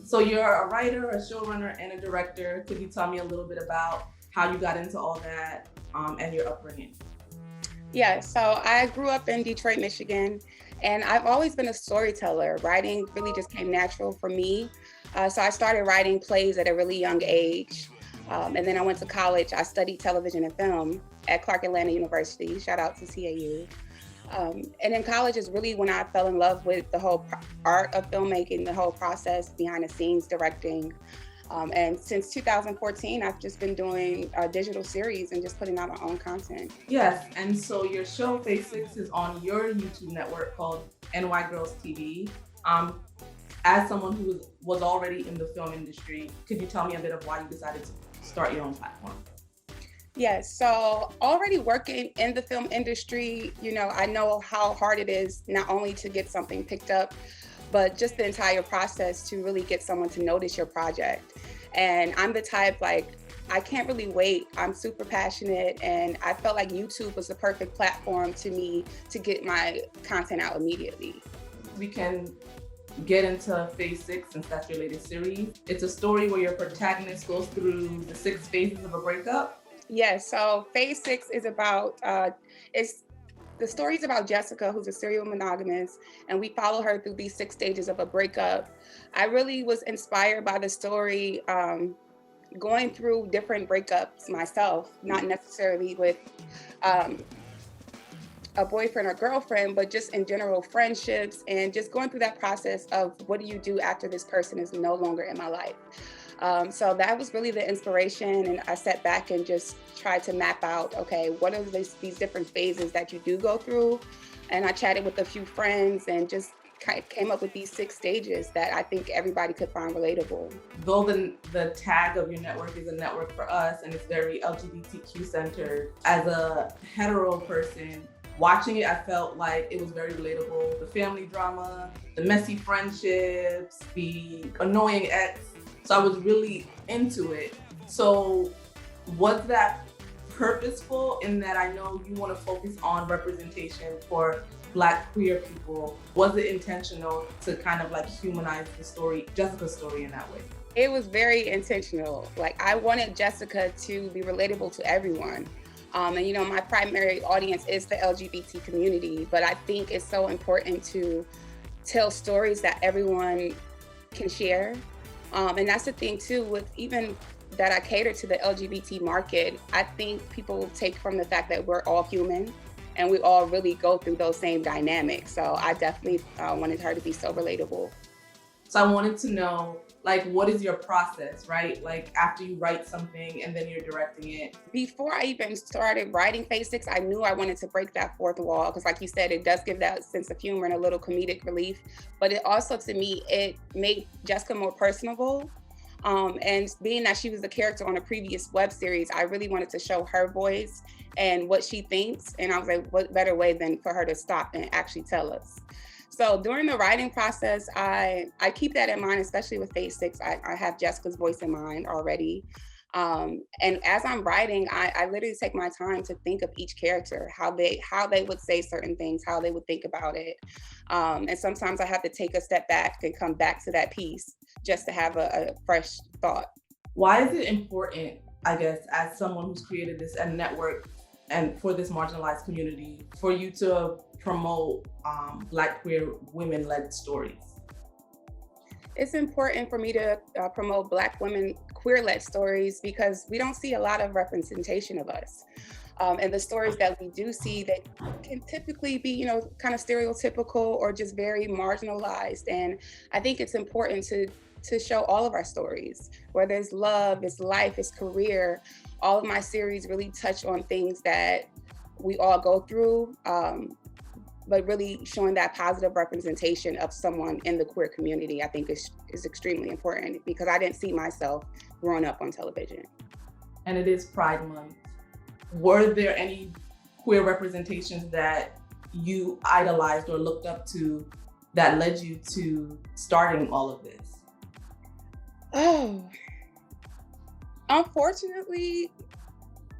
So you're a writer, a showrunner, and a director. Could you tell me a little bit about how you got into all that and your upbringing? Yeah, so I grew up in Detroit, Michigan, and I've always been a storyteller. Writing really just came natural for me. So I started writing plays at a really young age. And then I went to college. I studied television and film at Clark Atlanta University. Shout out to CAU. And in college is really when I fell in love with the whole art of filmmaking, the whole process behind the scenes, directing. And since 2014, I've just been doing digital series and just putting out my own content. Yes, and so your show Phase 6 is on your YouTube network called NY Girls TV. As someone who was already in the film industry, could you tell me a bit of why you decided to start your own platform? Yes, so already working in the film industry, I know how hard it is not only to get something picked up, but just the entire process to really get someone to notice your project. And I'm the type, I can't really wait. I'm super passionate, and I felt like YouTube was the perfect platform to me to get my content out immediately. We can get into Phase 6 since that's your latest series. It's a story where your protagonist goes through the 6 phases of a breakup. Yes, so Phase 6 is about, the story is about Jessica, who's a serial monogamist, and we follow her through these 6 stages of a breakup. I really was inspired by the story, going through different breakups myself, not necessarily with a boyfriend or girlfriend, but just in general friendships, and just going through that process of what do you do after this person is no longer in my life. So that was really the inspiration, and I sat back and just tried to map out, okay, what are these different phases that you do go through? And I chatted with a few friends and just came up with these 6 stages that I think everybody could find relatable. Though the tag of your network is a network for us and it's very LGBTQ centered, as a hetero person, watching it, I felt like it was very relatable. The family drama, the messy friendships, the annoying ex. So I was really into it. So was that purposeful in that I know you want to focus on representation for Black queer people? Was it intentional to kind of humanize the story, Jessica's story in that way? It was very intentional. I wanted Jessica to be relatable to everyone. And my primary audience is the LGBT community, but I think it's so important to tell stories that everyone can share. And that's the thing too, with even that I cater to the LGBT market, I think people take from the fact that we're all human and we all really go through those same dynamics. So I definitely wanted her to be so relatable. So I wanted to know, what is your process, right? After you write something and then you're directing it. Before I even started writing Phase 6, I knew I wanted to break that fourth wall because like you said, it does give that sense of humor and a little comedic relief. But it also, to me, it made Jessica more personable. And being that she was the character on a previous web series, I really wanted to show her voice and what she thinks. And I was like, what better way than for her to stop and actually tell us? So during the writing process, I keep that in mind, especially with Phase 6. I have Jessica's voice in mind already. And as I'm writing, I literally take my time to think of each character, how they would say certain things, how they would think about it. And sometimes I have to take a step back and come back to that piece just to have a fresh thought. Why is it important, I guess, as someone who's created this network and for this marginalized community, for you to promote Black queer women-led stories? It's important for me to promote Black women queer-led stories because we don't see a lot of representation of us. And the stories that we do see, they can typically be, kind of stereotypical or just very marginalized. And I think it's important to show all of our stories, whether it's love, it's life, it's career. All of my series really touch on things that we all go through, but really showing that positive representation of someone in the queer community, I think is extremely important because I didn't see myself growing up on television. And it is Pride Month. Were there any queer representations that you idolized or looked up to that led you to starting all of this? Oh, unfortunately,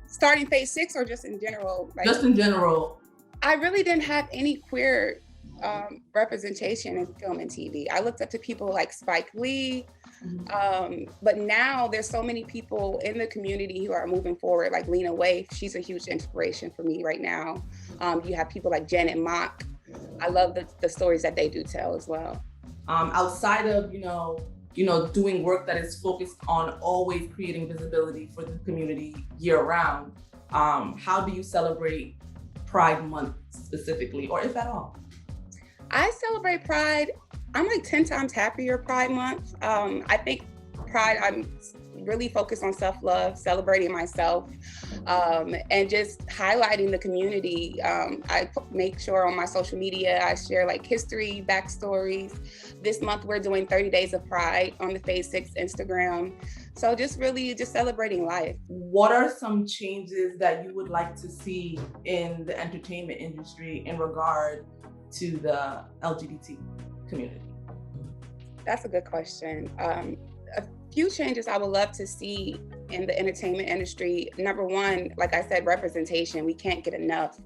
starting Phase 6 or just in general? Just in general. I really didn't have any queer representation in film and TV. I looked up to people like Spike Lee, but now there's so many people in the community who are moving forward, like Lena Waithe. She's a huge inspiration for me right now. You have people like Janet Mock. I love the stories that they do tell as well. Outside of, doing work that is focused on always creating visibility for the community year round, how do you celebrate Pride Month specifically, or if at all? I celebrate Pride. I'm like 10 times happier Pride Month. I think Pride, I'm really focused on self-love, celebrating myself, and just highlighting the community. I make sure on my social media, I share like history, backstories. This month, we're doing 30 Days of Pride on the Phase 6 Instagram. So just really just celebrating life. What are some changes that you would like to see in the entertainment industry in regard to the LGBT community? That's a good question. A few changes I would love to see in the entertainment industry. Number one, like I said, representation. We can't get enough.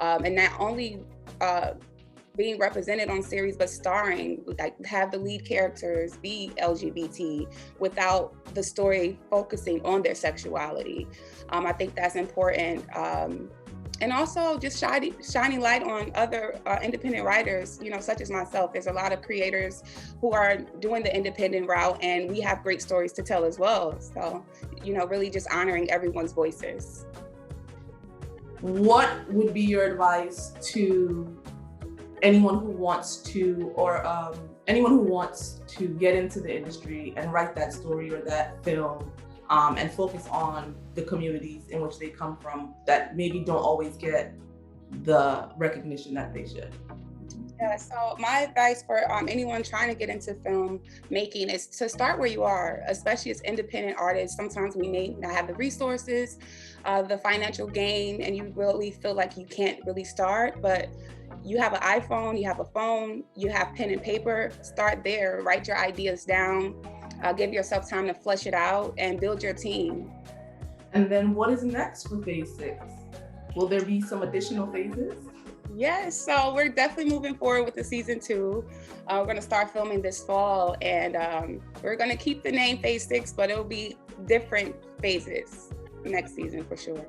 And not only being represented on series, but starring, like have the lead characters be LGBT without the story focusing on their sexuality. I think that's important. And also just shining light on other independent writers, such as myself. There's a lot of creators who are doing the independent route, and we have great stories to tell as well. So, really just honoring everyone's voices. What would be your advice to anyone who wants to, or anyone who wants to get into the industry and write that story or that film, and focus on the communities in which they come from that maybe don't always get the recognition that they should? Yeah, so my advice for anyone trying to get into film making is to start where you are, especially as independent artists. Sometimes we may not have the resources, the financial gain, and you really feel like you can't really start, but you have an iPhone, you have a phone, you have pen and paper. Start there, write your ideas down, give yourself time to flesh it out and build your team. And then what is next for Phase 6? Will there be some additional phases? Yes, so we're definitely moving forward with the season 2. We're going to start filming this fall, and we're going to keep the name Phase 6, but it'll be different phases next season for sure.